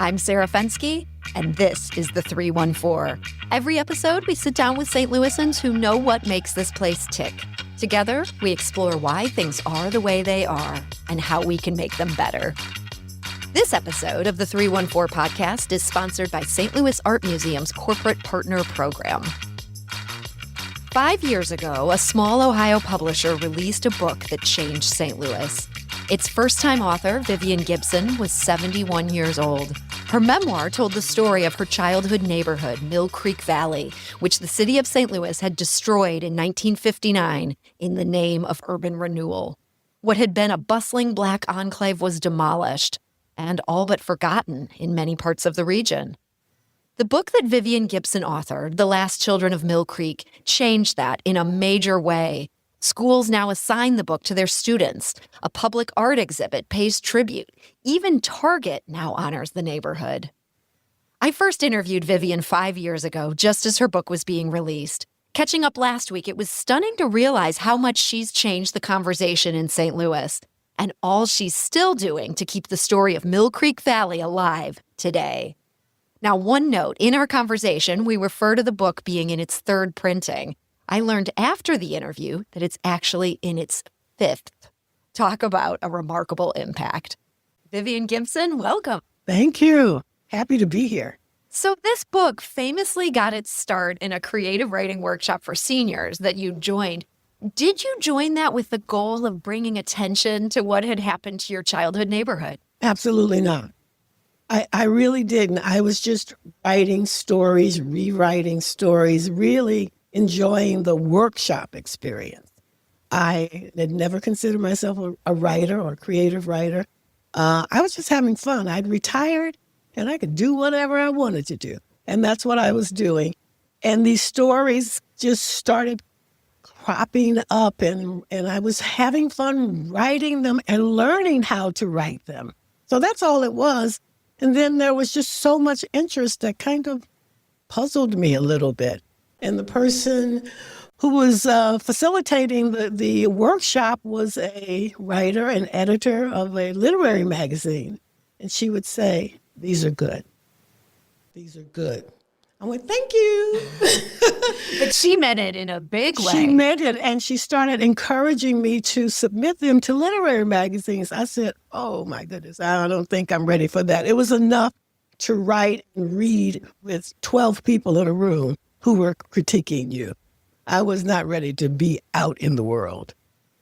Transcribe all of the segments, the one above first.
I'm Sarah Fensky, and this is the 314. Every episode, we sit down with St. Louisans who know what makes this place tick. Together, we explore why things are the way they are and how we can make them better. This episode of the 314 podcast is sponsored by St. Louis Art Museum's Corporate Partner Program. 5 years ago, a small Ohio publisher released a book that changed St. Louis. Its first-time author, Vivian Gibson, was 71 years old. Her memoir told the story of her childhood neighborhood, Mill Creek Valley, which the city of St. Louis had destroyed in 1959 in the name of urban renewal. What had been a bustling black enclave was demolished and all but forgotten in many parts of the region. The book that Vivian Gibson authored, The Last Children of Mill Creek, changed that in a major way. Schools now assign the book to their students. A public art exhibit pays tribute. Even Target now honors the neighborhood. I first interviewed Vivian 5 years ago, just as her book was being released. Catching up last week, it was stunning to realize how much she's changed the conversation in St. Louis, and all she's still doing to keep the story of Mill Creek Valley alive today. Now, one note, in our conversation, we refer to the book being in its third printing. I learned after the interview that it's actually in its fifth. Talk about a remarkable impact. Vivian Gibson, welcome. Thank you. Happy to be here. So this book famously got its start in a creative writing workshop for seniors that you joined. Did you join that with the goal of bringing attention to what had happened to your childhood neighborhood? Absolutely not. I really didn't. I was just writing stories, rewriting stories, really enjoying the workshop experience. I had never considered myself a writer or a creative writer. I was just having fun. I'd retired and I could do whatever I wanted to do. And that's what I was doing. And these stories just started cropping up and I was having fun writing them and learning how to write them. So that's all it was. And then there was just so much interest that kind of puzzled me a little bit. And the person who was facilitating the workshop was a writer and editor of a literary magazine. And she would say, "These are good. These are good." I went, "Thank you." But she meant it in a big way. She meant it, and she started encouraging me to submit them to literary magazines. I said, "Oh, my goodness, I don't think I'm ready for that." It was enough to write and read with 12 people in a room who were critiquing you. I was not ready to be out in the world.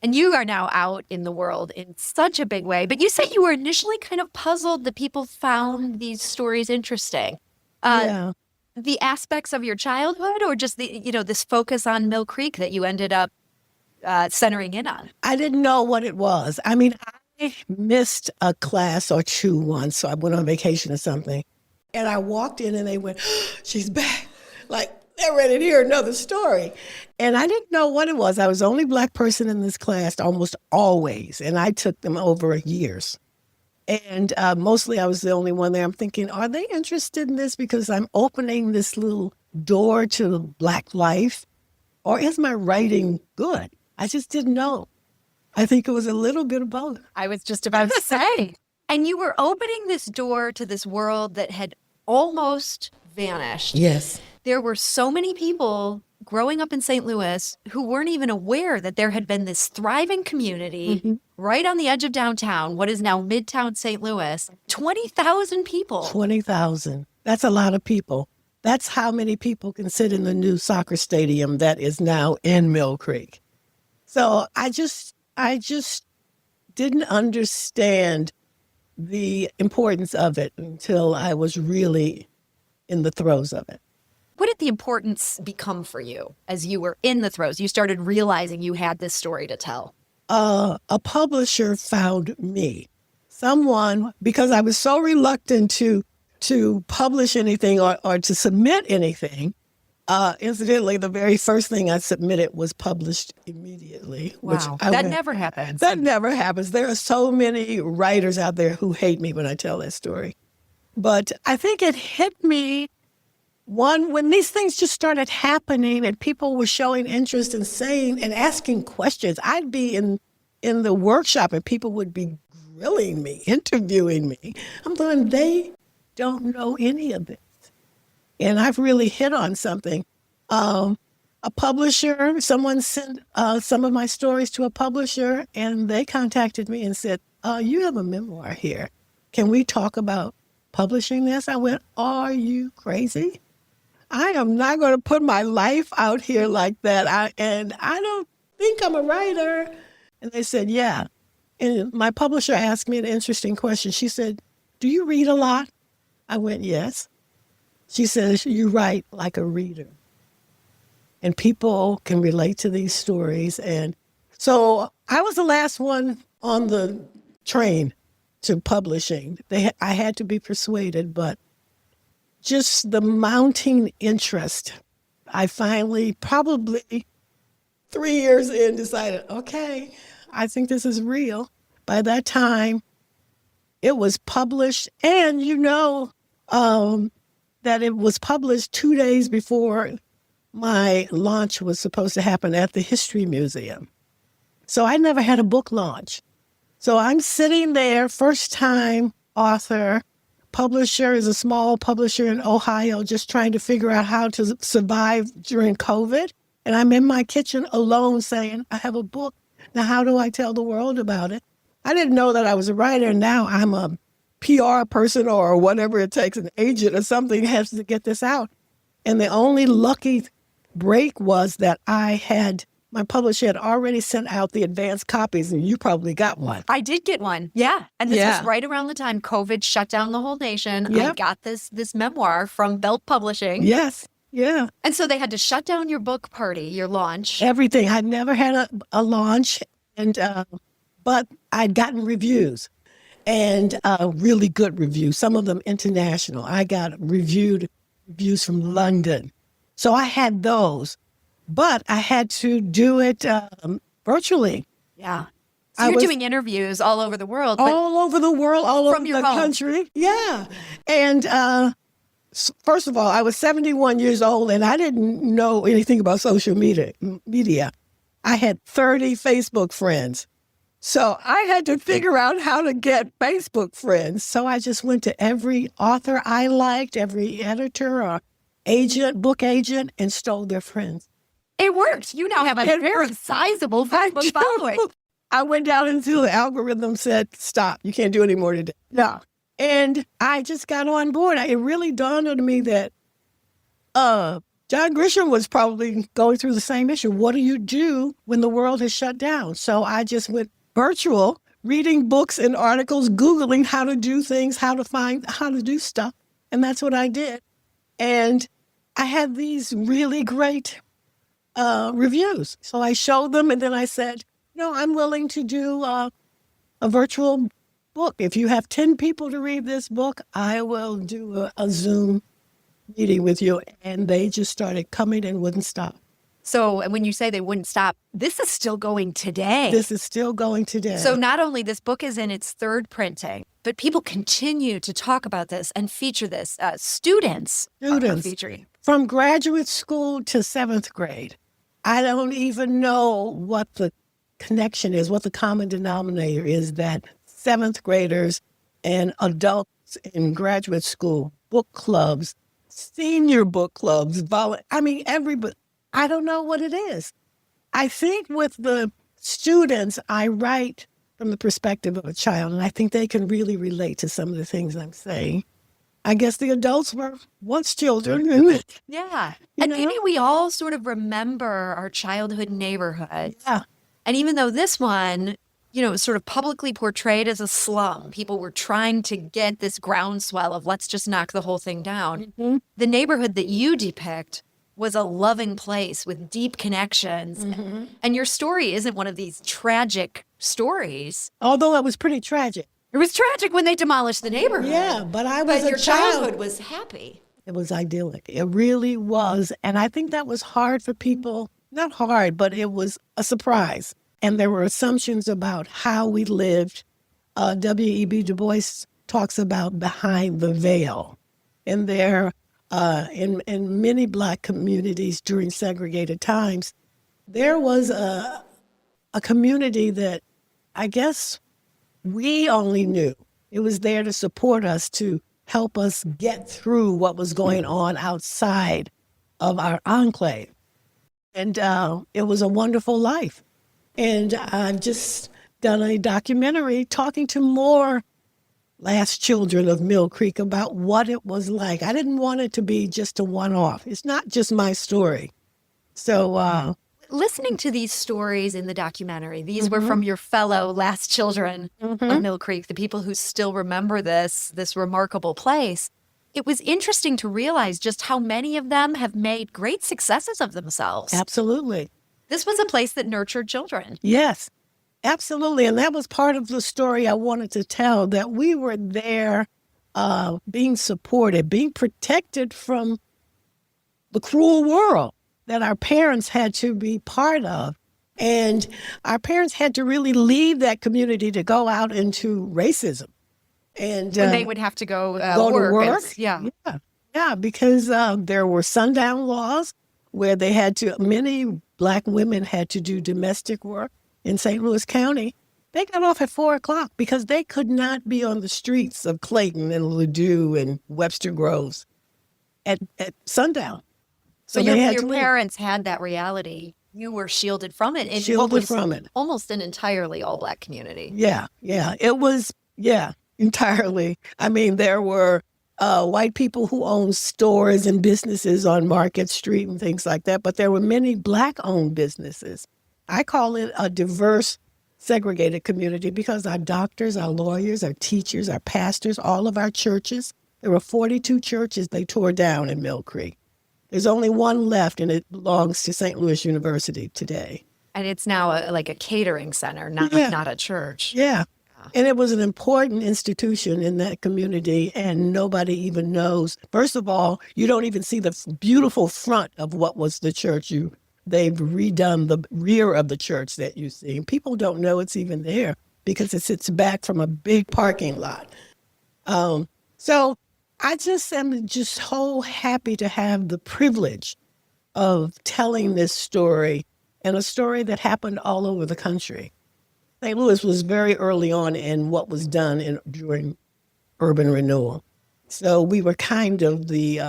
And you are now out in the world in such a big way. But you said you were initially kind of puzzled that people found these stories interesting. Yeah. The aspects of your childhood, or just this focus on Mill Creek that you ended up centering in on? I didn't know what it was. I mean, I missed a class or two once, so I went on vacation or something. And I walked in and they went, "She's back." Like, they're ready to hear another story. And I didn't know what it was. I was the only Black person in this class almost always. And I took them over years. And mostly I was the only one there. I'm thinking, are they interested in this because I'm opening this little door to Black life? Or is my writing good? I just didn't know. I think it was a little bit of both. I was just about to say. And you were opening this door to this world that had almost vanished. Yes. There were so many people growing up in St. Louis who weren't even aware that there had been this thriving community right on the edge of downtown, what is now Midtown St. Louis, 20,000 people. 20,000. That's a lot of people. That's how many people can sit in the new soccer stadium that is now in Mill Creek. So I just didn't understand the importance of it until I was really in the throes of it. What did the importance become for you as you were in the throes? You started realizing you had this story to tell. A publisher found me. Someone, because I was so reluctant to publish anything or to submit anything. Incidentally, the very first thing I submitted was published immediately. Wow, that never happens. That never happens. There are so many writers out there who hate me when I tell that story. But I think it hit me when these things just started happening and people were showing interest in saying and asking questions. I'd be in the workshop and people would be grilling me, interviewing me. I'm going, they don't know any of this. And I've really hit on something. A publisher, someone sent some of my stories to a publisher, and they contacted me and said, you have a memoir here. Can we talk about publishing this? I went, are you crazy? I am not going to put my life out here like that. And I don't think I'm a writer. And they said, yeah. And my publisher asked me an interesting question. She said, do you read a lot? I went, yes. She says, you write like a reader. And people can relate to these stories. And so I was the last one on the train to publishing. I had to be persuaded, but just the mounting interest, I finally, probably 3 years in, decided, okay, I think this is real. By that time, it was published, and that it was published 2 days before my launch was supposed to happen at the History Museum. So I never had a book launch. So I'm sitting there, first time author, publisher is a small publisher in Ohio, just trying to figure out how to survive during COVID. And I'm in my kitchen alone saying, I have a book. Now, how do I tell the world about it? I didn't know that I was a writer. Now I'm a PR person or whatever it takes, an agent or something has to get this out. And the only lucky break was that my publisher had already sent out the advanced copies, and you probably got one. I did get one. Yeah. And this was right around the time COVID shut down the whole nation. Yep. I got this memoir from Belt Publishing. Yes. Yeah. And so they had to shut down your book party, your launch. Everything. I'd never had a launch, but I'd gotten reviews, and really good reviews, some of them international. I got reviews from London. So I had those, but I had to do it virtually. Yeah. So you're doing interviews all over the world. All over the world, all over the country. Yeah. And first of all, I was 71 years old, and I didn't know anything about social media. I had 30 Facebook friends. So I had to figure out how to get Facebook friends. So I just went to every author I liked, every editor or book agent, and stole their friends. It worked. You now have a very sizable Facebook following. I went down until the algorithm said, stop, you can't do any more today. No. And I just got on board. It really dawned on me that John Grisham was probably going through the same issue. What do you do when the world has shut down? So I just went virtual, reading books and articles, Googling how to do things, how to do stuff. And that's what I did. And I had these really great reviews. So I showed them, and then I said, I'm willing to do a virtual book. If you have 10 people to read this book, I will do a Zoom meeting with you. And they just started coming and wouldn't stop. So when you say they wouldn't stop, this is still going today. This is still going today. So not only this book is in its third printing, but people continue to talk about this and feature this. Students are featuring. From graduate school to 7th grade. I don't even know what the connection is, what the common denominator is that 7th graders and adults in graduate school, book clubs, senior book clubs, everybody. I don't know what it is. I think with the students, I write from the perspective of a child, and I think they can really relate to some of the things I'm saying. I guess the adults were once children. Yeah. And maybe we all sort of remember our childhood neighborhoods. Yeah. And even though this one, was sort of publicly portrayed as a slum, people were trying to get this groundswell of let's just knock the whole thing down. Mm-hmm. The neighborhood that you depict was a loving place with deep connections. Mm-hmm. And your story isn't one of these tragic stories. Although it was pretty tragic. It was tragic when they demolished the neighborhood. Yeah, but your childhood was happy. It was idyllic. It really was. And I think that was hard for people. Not hard, but it was a surprise. And there were assumptions about how we lived. W.E.B. Du Bois talks about behind the veil. And there, in many Black communities during segregated times, there was a community that I guess we only knew. It was there to support us, to help us get through what was going on outside of our enclave. And it was a wonderful life. And I've just done a documentary talking to more last children of Mill Creek about what it was like. I didn't want it to be just a one-off. It's not just my story. So listening to these stories in the documentary, these were from your fellow last children of Mill Creek, the people who still remember this remarkable place. It was interesting to realize just how many of them have made great successes of themselves. absolutely. This was a place that nurtured children. Yes, absolutely. And that was part of the story I wanted to tell, that we were there being supported, being protected from the cruel world that our parents had to be part of. And our parents had to really leave that community to go out into racism. And When they would have to go, go work. to work. Yeah. Yeah, because there were sundown laws where they had to, many Black women had to do domestic work in St. Louis County. They got off at 4 o'clock because they could not be on the streets of Clayton and Ladue and Webster Groves at sundown. So they had your to leave. parents had that reality. You were shielded from it. In Shielded what was from it. almost an entirely all Black community. Yeah. It was, entirely. I mean, there were white people who owned stores and businesses on Market Street and things like that, but there were many Black-owned businesses. I call it a diverse, segregated community because our doctors, our lawyers, our teachers, our pastors, all of our churches, there were 42 churches they tore down in Mill Creek. There's only one left, and it belongs to St. Louis University today. And it's now like a catering center, not a church. Yeah. And it was an important institution in that community, and nobody even knows. First of all, you don't even see the beautiful front of what was the church. They've redone the rear of the church that you see. People don't know it's even there because it sits back from a big parking lot. So I just am just so happy to have the privilege of telling this story, and a story that happened all over the country. St. Louis was very early on in what was done during urban renewal. So we were kind of the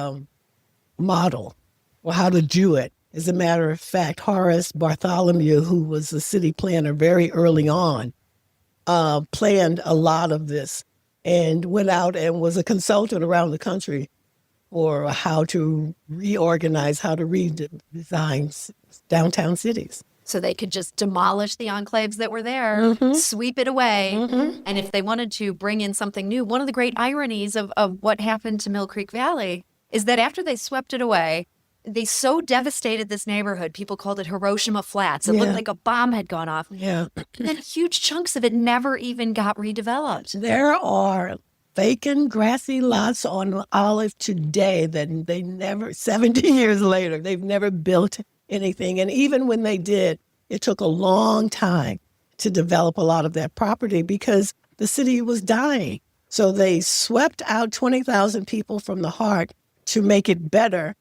model for how to do it. As a matter of fact, Horace Bartholomew, who was the city planner very early on, planned a lot of this and went out and was a consultant around the country for how to reorganize, how to redesign downtown cities. So they could just demolish the enclaves that were there, sweep it away. And if they wanted to bring in something new, one of the great ironies of what happened to Mill Creek Valley is that after they swept it away, they so devastated this neighborhood, people called it Hiroshima Flats. It looked like a bomb had gone off. Yeah. And then huge chunks of it never even got redeveloped. There are vacant grassy lots on Olive today that they never, 70 years later, they've never built anything. And even when they did, it took a long time to develop a lot of that property because the city was dying. So they swept out 20,000 people from the heart to make it better,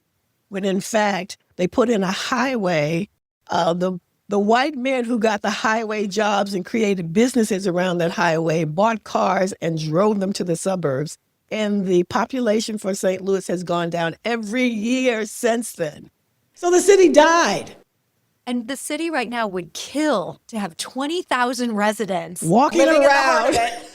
when in fact, they put in a highway. The white men who got the highway jobs and created businesses around that highway bought cars and drove them to the suburbs. And the population for St. Louis has gone down every year since then. So the city died. And the city right now would kill to have 20,000 residents walking living around. In the heart of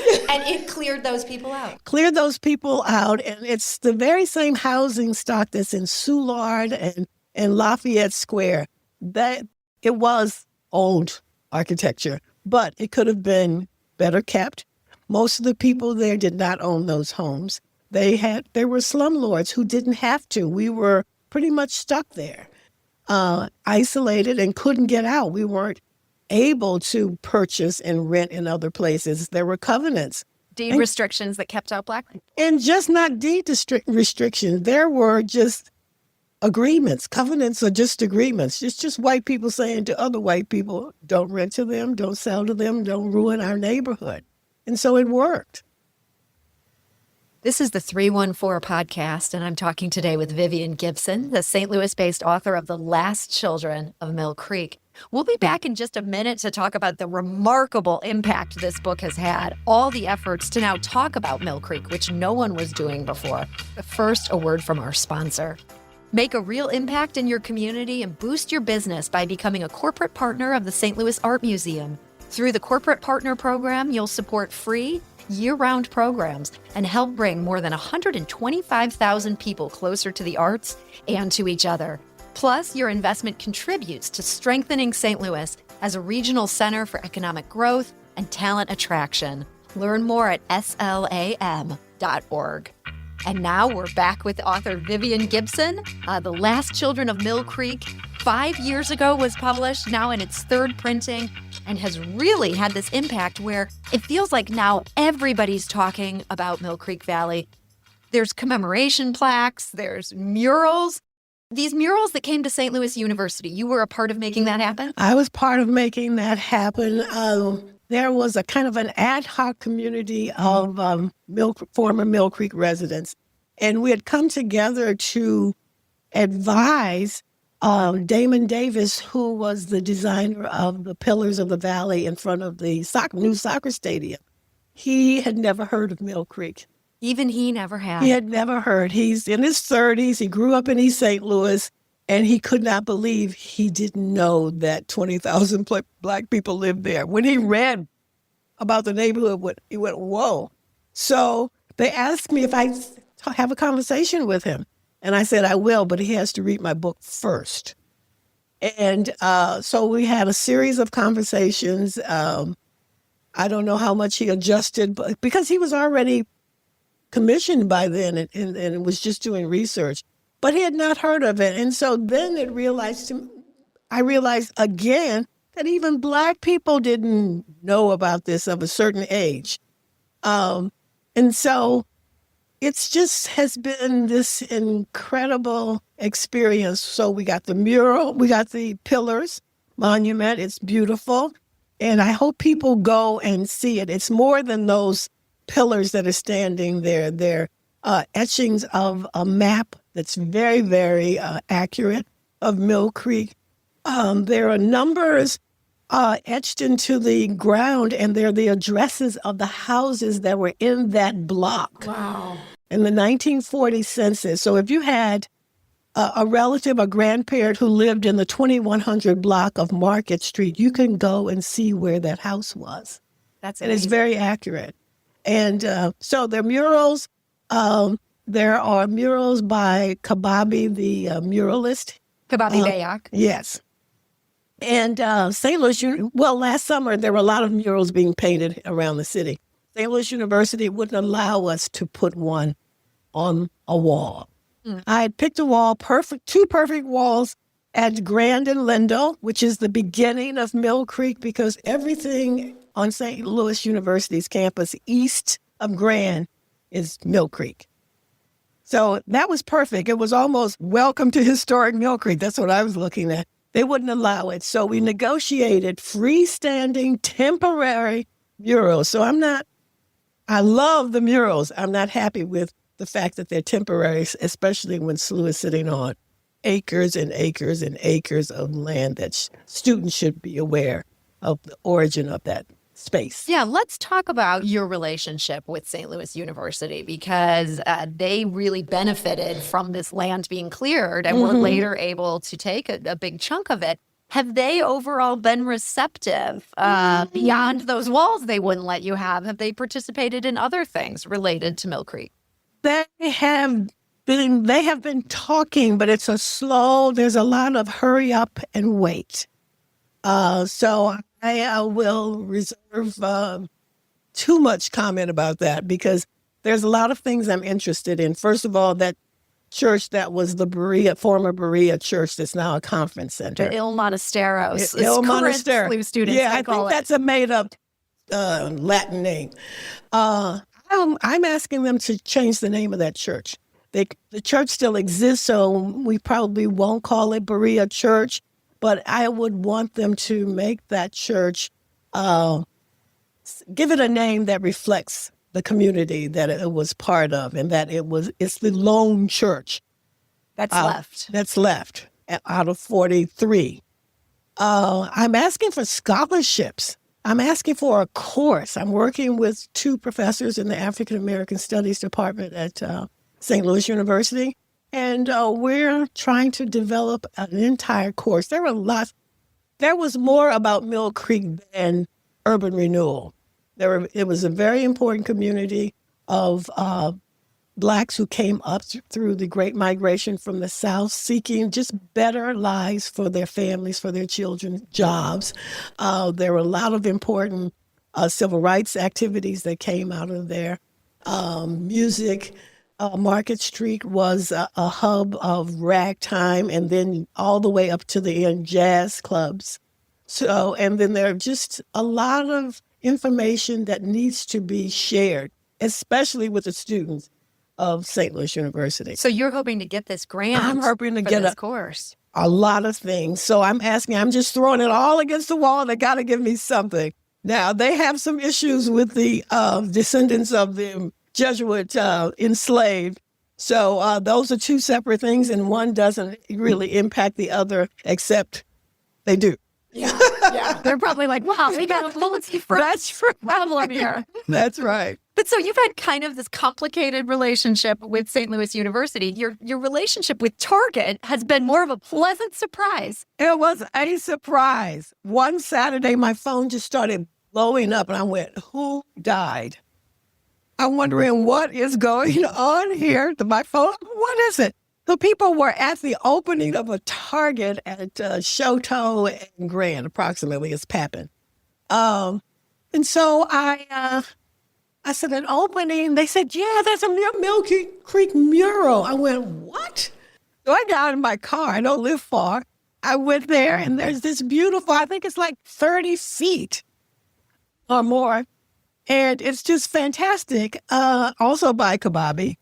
it. And it cleared those people out. Cleared those people out. And it's the very same housing stock that's in Soulard and Lafayette Square. That it was old architecture, but it could have been better kept. Most of the people there did not own those homes. There were slumlords who didn't have to. We were pretty much stuck there, isolated and couldn't get out. We weren't able to purchase and rent in other places. There were covenants. Deed restrictions that kept out Black people. And just not deed restrictions. There were just agreements. Covenants are just agreements. It's just white people saying to other white people, don't rent to them, don't sell to them, don't ruin our neighborhood. And so it worked. This is the 314 podcast, and I'm talking today with Vivian Gibson, the St. Louis-based author of The Last Children of Mill Creek. We'll be back in just a minute to talk about the remarkable impact this book has had, all the efforts to now talk about Mill Creek, which no one was doing before. But first, a word from our sponsor. Make a real impact in your community and boost your business by becoming a corporate partner of the St. Louis Art Museum. Through the Corporate Partner Program, you'll support free, year-round programs and help bring more than 125,000 people closer to the arts and to each other. Plus, your investment contributes to strengthening St. Louis as a regional center for economic growth and talent attraction. Learn more at slam.org. And now we're back with author Vivian Gibson. The Last Children of Mill Creek, 5 years ago, was published, now in its third printing, and has really had this impact where it feels like now everybody's talking about Mill Creek Valley. There's commemoration plaques, there's murals. These murals that came to St. Louis University, you were a part of making that happen? I was part of making that happen. There was a kind of an ad hoc community of former Mill Creek residents, and we had come together to advise Damon Davis, who was the designer of the Pillars of the Valley in front of the new soccer stadium. He had never heard of Mill Creek. Even he never had. He had never heard. He's in his 30s. He grew up in East St. Louis, and he could not believe he didn't know that 20,000 Black people lived there. When he read about the neighborhood, he went, whoa. So they asked me if I have a conversation with him. And I said, I will, but he has to read my book first. And so we had a series of conversations. I don't know how much he adjusted, but because he was already commissioned by then and was just doing research. But he had not heard of it. And so then I realized again that even Black people didn't know about this of a certain age. And so it's just has been this incredible experience. So we got the mural, we got the Pillars monument. It's beautiful. And I hope people go and see it. It's more than those pillars that are standing there. They're etchings of a map that's very, very accurate of Mill Creek. There are numbers etched into the ground, and they're the addresses of the houses that were in that block. Wow. In the 1940 census. So if you had a relative, a grandparent who lived in the 2100 block of Market Street, you can go and see where that house was. That's amazing. And it's very accurate. And so there are murals. There are murals by Kababi, the muralist. Kababi Bayak. Yes. And St. Louis, last summer, there were a lot of murals being painted around the city. St. Louis University wouldn't allow us to put one on a wall. I had picked a wall, two perfect walls at Grand and Lindell, which is the beginning of Mill Creek, because everything on St. Louis University's campus east of Grand is Mill Creek. So that was perfect. It was almost welcome to historic Mill Creek. That's what I was looking at. They wouldn't allow it. So we negotiated freestanding temporary murals. So I love the murals. I'm not happy with the fact that they're temporary, especially when SLU is sitting on acres and acres and acres of land that students should be aware of the origin of that space. Yeah, let's talk about your relationship with St. Louis University, because they really benefited from this land being cleared and were later able to take a big chunk of it. Have they overall been receptive beyond those walls they wouldn't let you have? Have they participated in other things related to Mill Creek? They have been talking, but it's there's a lot of hurry up and wait. So I will reserve too much comment about that, because there's a lot of things I'm interested in. First of all, that church that was the former Berea church that's now a conference center. The Il Monasteros. Il Monastero. SLU students, yeah, I think that's a made-up Latin name. I'm asking them to change the name of that church. The church still exists, so we probably won't call it Berea Church, but I would want them to make that church, give it a name that reflects the community that it was part of, and that it's the lone church That's left. that's left out of 43. I'm asking for scholarships. I'm asking for a course. I'm working with 2 professors in the African American Studies Department at St. Louis University, and we're trying to develop an entire course. There was more about Mill Creek than urban renewal. It was a very important community of Blacks who came up through the Great Migration from the South, seeking just better lives for their families, for their children, jobs. There were a lot of important civil rights activities that came out of there. Music. Market Street was a hub of ragtime, and then all the way up to the end, jazz clubs. So, and then there are just a lot of information that needs to be shared, especially with the students of St. Louis University. So you're hoping to get this grant? I'm hoping to for get this course. A lot of things. So I'm just throwing it all against the wall. They got to give me something. Now, they have some issues with the descendants of the Jesuit enslaved. So those are 2 separate things, and one doesn't really impact the other, except they do. Yeah. They're probably like, wow, we got a That's problem here. That's right. But so you've had kind of this complicated relationship with St. Louis University. Your relationship with Target has been more of a pleasant surprise. It was a surprise. One Saturday, my phone just started blowing up, and I went, who died? I'm wondering what is going on here. My phone, what is it? The people were at the opening of a Target at Choteau and Grand, approximately, it's Papin. And so I said, an opening? They said, yeah, there's a Mill Creek mural. I went, what? So I got in my car. I don't live far. I went there, and there's this beautiful, I think it's like 30 feet or more. And it's just fantastic. Also by Kababi.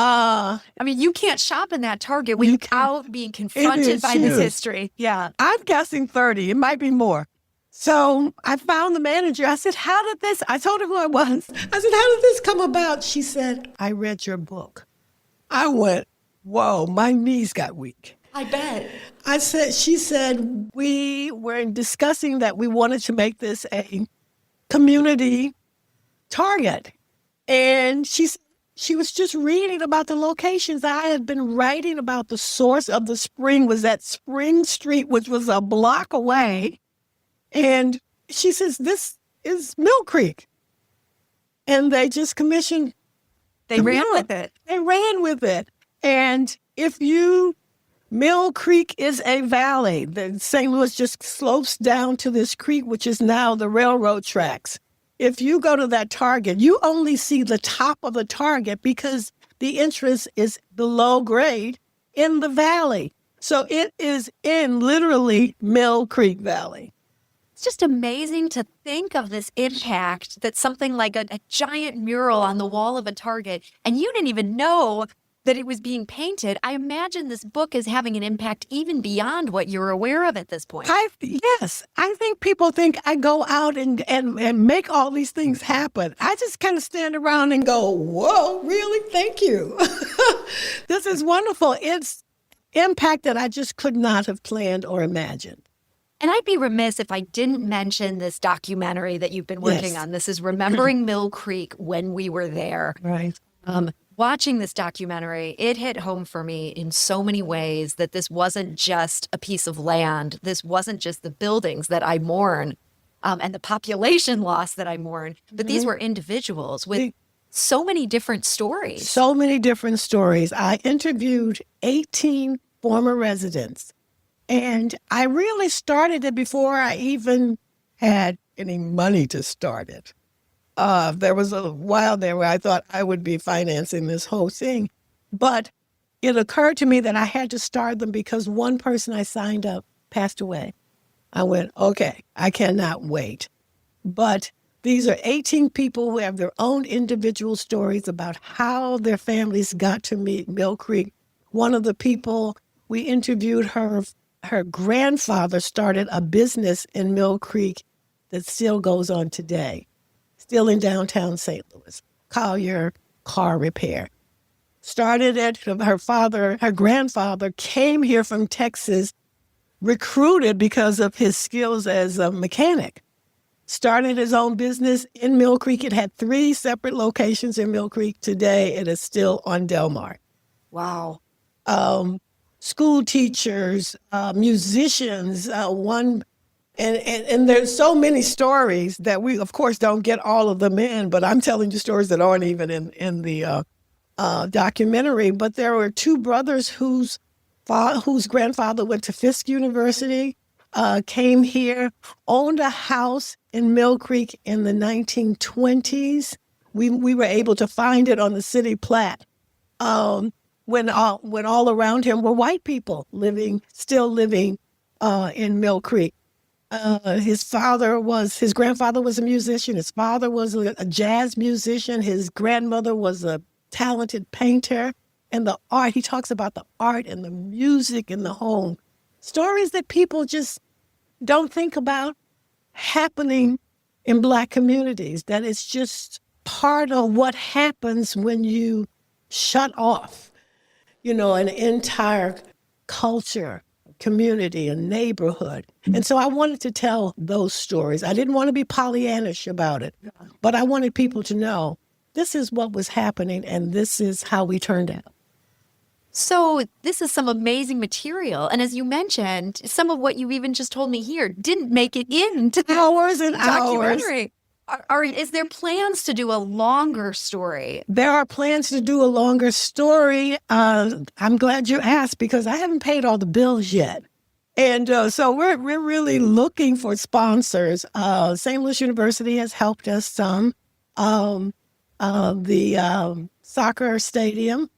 I mean, you can't shop in that Target without being confronted by this history. Yeah. I'm guessing 30. It might be more. So I found the manager. I said, I told her who I was. I said, how did this come about? She said, I read your book. I went, whoa, my knees got weak. I bet. She said, we were discussing that we wanted to make this a community Target. And she was just reading about the locations. I had been writing about the source of the spring was at Spring Street, which was a block away. And she says, this is Mill Creek. And they just commissioned. They ran with it. They ran with it. And Mill Creek is a valley. The St. Louis just slopes down to this creek, which is now the railroad tracks. If you go to that Target, you only see the top of the Target because the entrance is below grade in the valley. So it is in literally Mill Creek Valley. It's just amazing to think of this impact that something like a giant mural on the wall of a Target, and you didn't even know that it was being painted. I imagine this book is having an impact even beyond what you're aware of at this point. Yes. I think people think I go out and make all these things happen. I just kind of stand around and go, whoa, really? Thank you. This is wonderful. It's impact that I just could not have planned or imagined. And I'd be remiss if I didn't mention this documentary that you've been working on. This is Remembering Mill Creek When We Were There. Right. Watching this documentary, it hit home for me in so many ways that this wasn't just a piece of land. This wasn't just the buildings that I mourn and the population loss that I mourn, but these were individuals with so many different stories. So many different stories. I interviewed 18 former residents, and I really started it before I even had any money to start it. There was a while there where I thought I would be financing this whole thing. But it occurred to me that I had to start them because one person I signed up passed away. I went, okay, I cannot wait. But these are 18 people who have their own individual stories about how their families got to meet Mill Creek. One of the people we interviewed, her grandfather started a business in Mill Creek that still goes on today. Still in downtown St. Louis. Collier car repair. Started at her grandfather came here from Texas, recruited because of his skills as a mechanic. Started his own business in Mill Creek. It had 3 separate locations in Mill Creek. Today, it is still on Delmar. Wow. School teachers, musicians, and there's so many stories that we, of course, don't get all of them in, but I'm telling you stories that aren't even in the documentary. But there were 2 brothers whose grandfather went to Fisk University, came here, owned a house in Mill Creek in the 1920s. We were able to find it on the city plat. When all around him were white people still living in Mill Creek. His grandfather was a musician. His father was a jazz musician. His grandmother was a talented painter. And the art, he talks about the art and the music in the home. Stories that people just don't think about happening in Black communities, that it's just part of what happens when you shut off, an entire culture, community, a neighborhood. And so I wanted to tell those stories. I didn't want to be Pollyannish about it, but I wanted people to know this is what was happening and this is how we turned out. So this is some amazing material. And as you mentioned, some of what you even just told me here didn't make it into the Hours and documentary. Is there plans to do a longer story? There are plans to do a longer story. I'm glad you asked because I haven't paid all the bills yet. And so we're really looking for sponsors. St. Louis University has helped us some. The soccer stadium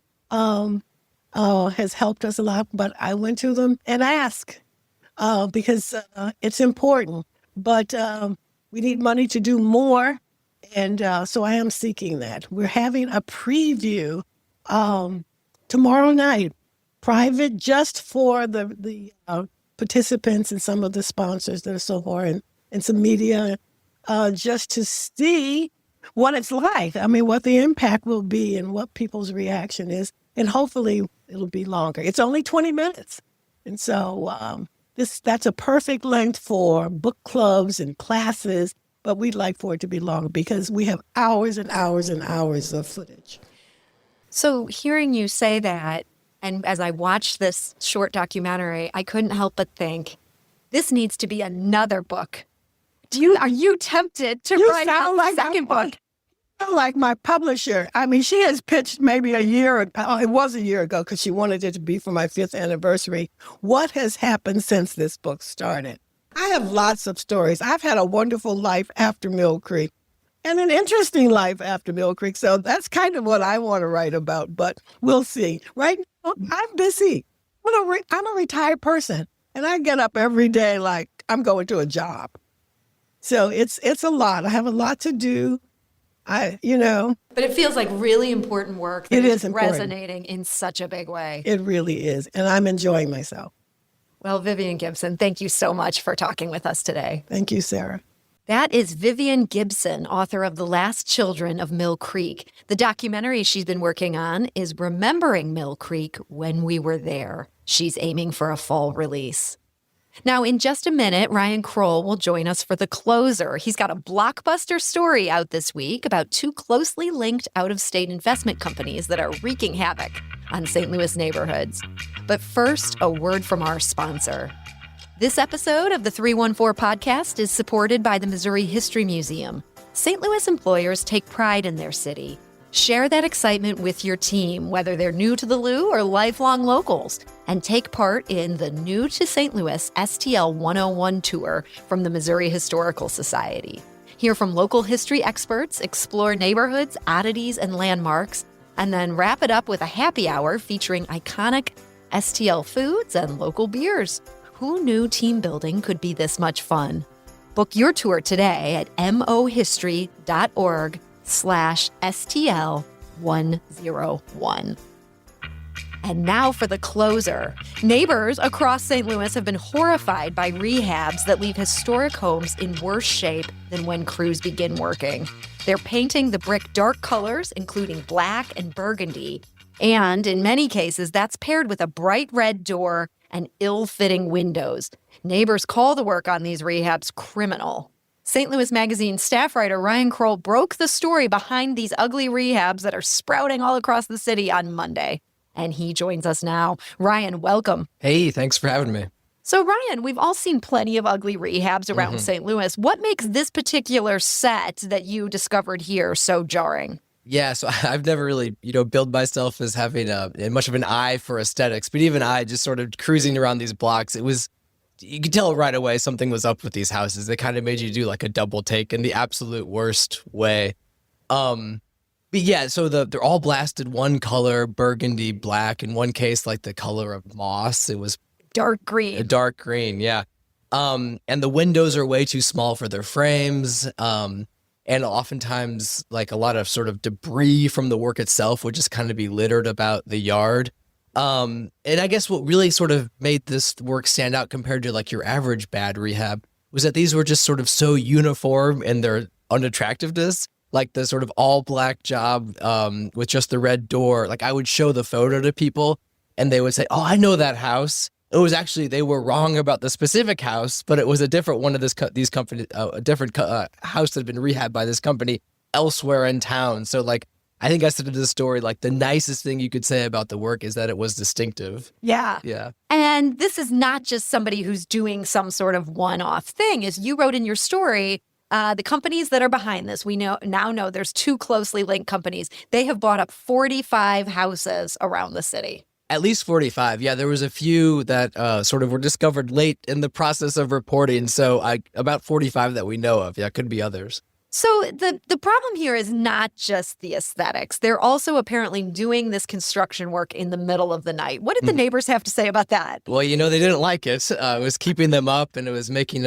has helped us a lot, but I went to them and asked because it's important. But we need money to do more, and so I am seeking that. We're having a preview tomorrow night, private, just for the participants and some of the sponsors that are so far, and some media, just to see what it's like. I mean, what the impact will be and what people's reaction is, and hopefully it'll be longer. It's only 20 minutes, and so that's a perfect length for book clubs and classes, but we'd like for it to be longer because we have hours and hours and hours of footage. So hearing you say that, and as I watched this short documentary, I couldn't help but think, this needs to be another book. Are you tempted to write a second book? Like my publisher. I mean, she has pitched maybe it was a year ago because she wanted it to be for my 5th anniversary. What has happened since this book started? I have lots of stories. I've had a wonderful life after Mill Creek and an interesting life after Mill Creek. So that's kind of what I want to write about, but we'll see. Right now, I'm busy. I'm a retired person and I get up every day like I'm going to a job. So it's a lot. I have a lot to do. But it feels like really important work that is important. Resonating in such a big way. It really is. And I'm enjoying myself. Well, Vivian Gibson, thank you so much for talking with us today. Thank you, Sarah. That is Vivian Gibson, author of The Last Children of Mill Creek. The documentary she's been working on is Remembering Mill Creek When We Were There. She's aiming for a fall release. Now, in just a minute, Ryan Kroll will join us for The Closer. He's got a blockbuster story out this week about 2 closely linked out-of-state investment companies that are wreaking havoc on St. Louis neighborhoods. But first, a word from our sponsor. This episode of the 314 podcast is supported by the Missouri History Museum. St. Louis employers take pride in their city. Share that excitement with your team, whether they're new to the Lou or lifelong locals, and take part in the New to St. Louis STL 101 tour from the Missouri Historical Society. Hear from local history experts, explore neighborhoods, oddities, and landmarks, and then wrap it up with a happy hour featuring iconic STL foods and local beers. Who knew team building could be this much fun? Book your tour today at mohistory.org/STL101. And now for The Closer. Neighbors across St. Louis have been horrified by rehabs that leave historic homes in worse shape than when crews begin working. They're painting the brick dark colors, including black and burgundy. And in many cases, that's paired with a bright red door and ill-fitting windows. Neighbors call the work on these rehabs criminal. St. Louis Magazine staff writer Ryan Kroll broke the story behind these ugly rehabs that are sprouting all across the city on Monday. And he joins us now. Ryan, welcome. Hey, thanks for having me. So, Ryan, we've all seen plenty of ugly rehabs around St. Louis. What makes this particular set that you discovered here so jarring? Yeah, so I've never really, billed myself as having much of an eye for aesthetics, but even I just sort of cruising around these blocks, you could tell right away something was up with these houses. They kind of made you do like a double take in the absolute worst way. But yeah, so they're all blasted one color, burgundy, black. In one case, like the color of moss. It was dark green. A dark green, yeah. And the windows are way too small for their frames. And oftentimes, like a lot of sort of debris from the work itself would just kind of be littered about the yard. And I guess what really sort of made this work stand out compared to like your average bad rehab was that these were just sort of so uniform in their unattractiveness. Like the sort of all black job with just the red door. Like I would show the photo to people and they would say, "Oh, I know that house." It was actually, they were wrong about the specific house, but it was a different one of these companies, a different house that had been rehabbed by this company elsewhere in town. So like, I think I said in the story, like the nicest thing you could say about the work is that it was distinctive. Yeah. Yeah. And this is not just somebody who's doing some sort of one-off thing. As you wrote in your story, the companies that are behind this, we now know there's two closely linked companies. They have bought up 45 houses around the city. At least 45. Yeah, there was a few that sort of were discovered late in the process of reporting. So about 45 that we know of. Yeah, could be others. So the problem here is not just the aesthetics. They're also apparently doing this construction work in the middle of the night. What did the neighbors have to say about that? Well, they didn't like it. It was keeping them up, and it was making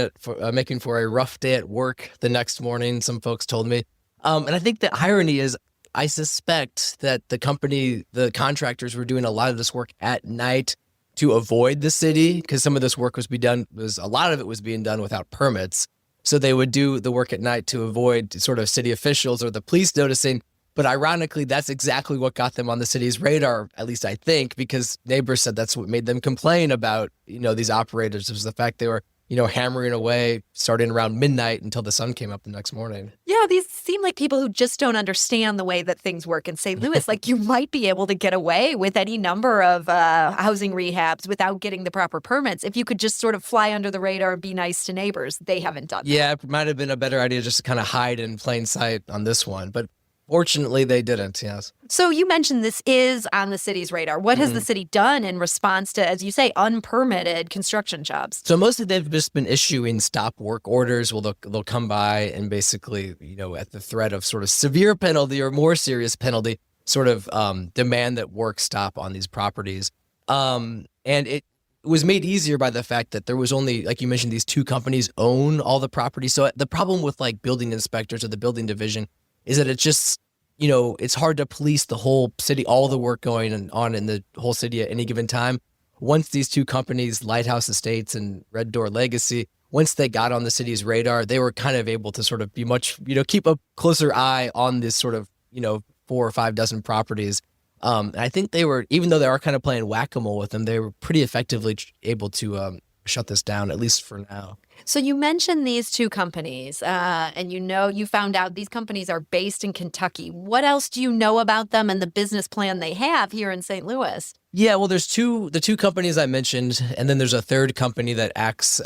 for a rough day at work the next morning, some folks told me. And I think the irony is, I suspect that the contractors were doing a lot of this work at night to avoid the city because some of this work a lot of it was being done without permits. So they would do the work at night to avoid sort of city officials or the police noticing. But ironically, that's exactly what got them on the city's radar, at least I think, because neighbors said that's what made them complain about, these operators was the fact they were, hammering away starting around midnight until the sun came up the next morning. Yeah, these seem like people who just don't understand the way that things work in St. Louis. Like you might be able to get away with any number of housing rehabs without getting the proper permits if you could just sort of fly under the radar and be nice to neighbors. They haven't done that. Yeah, it might have been a better idea just to kind of hide in plain sight on this one. But fortunately, they didn't, yes. So you mentioned this is on the city's radar. What has the city done in response to, as you say, unpermitted construction jobs? So mostly they've just been issuing stop work orders. Well, they'll come by and basically, at the threat of sort of severe penalty or more serious penalty, sort of demand that work stop on these properties. And it was made easier by the fact that there was only, like you mentioned, these two companies own all the property. So the problem with like building inspectors or the building division is that it's just, it's hard to police the whole city, all the work going on in the whole city at any given time. Once these two companies, Lighthouse Estates and Red Door Legacy, once they got on the city's radar, they were kind of able to sort of be much, keep a closer eye on this sort of, 4 or 5 dozen properties. And I think they were, even though they are kind of playing whack-a-mole with them, they were pretty effectively able to shut this down, at least for now. So you mentioned these two companies, and you found out these companies are based in Kentucky. What else do you know about them and the business plan they have here in St. Louis? Yeah, well, there's the two companies I mentioned, and then there's a third company that acts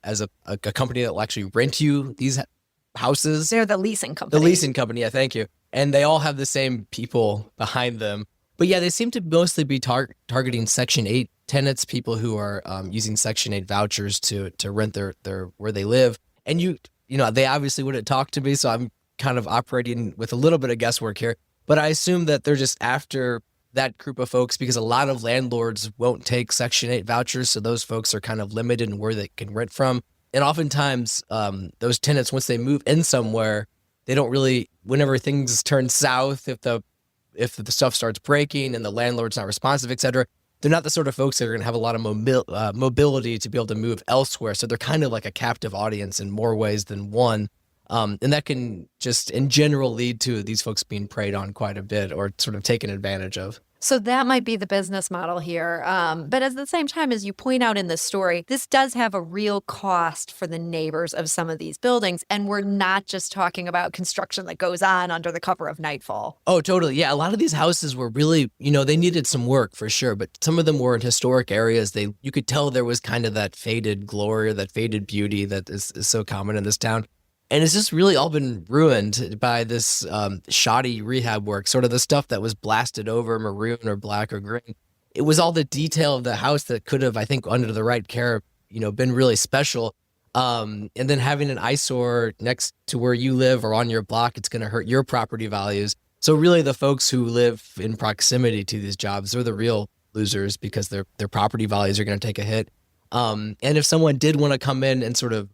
as a company that will actually rent you these houses. They're the leasing company. The leasing company, yeah, thank you. And they all have the same people behind them. But yeah, they seem to mostly be targeting Section 8 tenants, people who are using Section 8 vouchers to rent their where they live. And they obviously wouldn't talk to me, so I'm kind of operating with a little bit of guesswork here. But I assume that they're just after that group of folks because a lot of landlords won't take Section 8 vouchers, so those folks are kind of limited in where they can rent from. And oftentimes, those tenants, once they move in somewhere, they don't really, whenever things turn south, if the stuff starts breaking and the landlord's not responsive, et cetera, they're not the sort of folks that are going to have a lot of mobility to be able to move elsewhere. So they're kind of like a captive audience in more ways than one. And that can just in general lead to these folks being preyed on quite a bit or sort of taken advantage of. So that might be the business model here. But at the same time, as you point out in this story, this does have a real cost for the neighbors of some of these buildings. And we're not just talking about construction that goes on under the cover of nightfall. Oh, totally. Yeah. A lot of these houses were really, they needed some work for sure. But some of them were in historic areas. You could tell there was kind of that faded glory, that faded beauty that is so common in this town. And it's just really all been ruined by this shoddy rehab work, sort of the stuff that was blasted over maroon or black or green. It was all the detail of the house that could have, I think, under the right care, been really special. And then having an eyesore next to where you live or on your block, it's going to hurt your property values. So really the folks who live in proximity to these jobs are the real losers because their property values are going to take a hit. And if someone did want to come in and sort of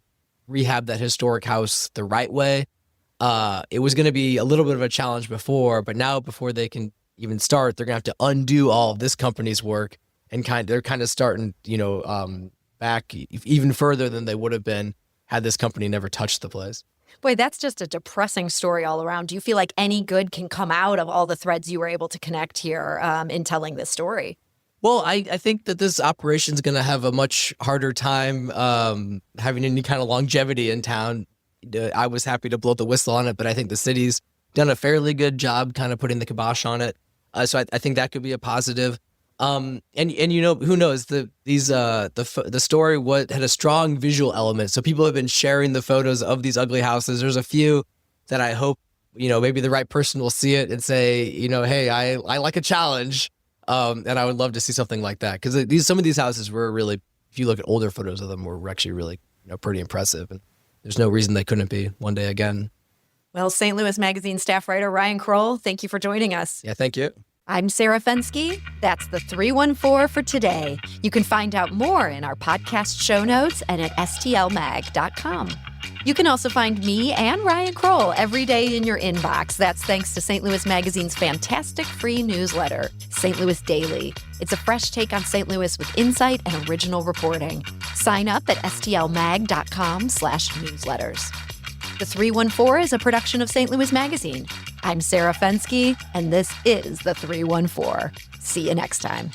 rehab that historic house the right way, it was going to be a little bit of a challenge before, but now before they can even start, they're going to have to undo all of this company's work, and they're kind of starting, back even further than they would have been had this company never touched the place. Boy, that's just a depressing story all around. Do you feel like any good can come out of all the threads you were able to connect here in telling this story? Well, I think that this operation is going to have a much harder time having any kind of longevity in town. I was happy to blow the whistle on it, but I think the city's done a fairly good job kind of putting the kibosh on it. So I think that could be a positive. And who knows? The story had a strong visual element. So people have been sharing the photos of these ugly houses. There's a few that I hope maybe the right person will see it and say, hey, I like a challenge. And I would love to see something like that because some of these houses were really, if you look at older photos of them, were actually really, pretty impressive. And there's no reason they couldn't be one day again. Well, St. Louis Magazine staff writer Ryan Kroll, thank you for joining us. Yeah, thank you. I'm Sarah Fensky. That's the 314 for today. You can find out more in our podcast show notes and at stlmag.com. You can also find me and Ryan Kroll every day in your inbox. That's thanks to St. Louis Magazine's fantastic free newsletter, St. Louis Daily. It's a fresh take on St. Louis with insight and original reporting. Sign up at stlmag.com/newsletters. The 314 is a production of St. Louis Magazine. I'm Sarah Fensky, and this is The 314. See you next time.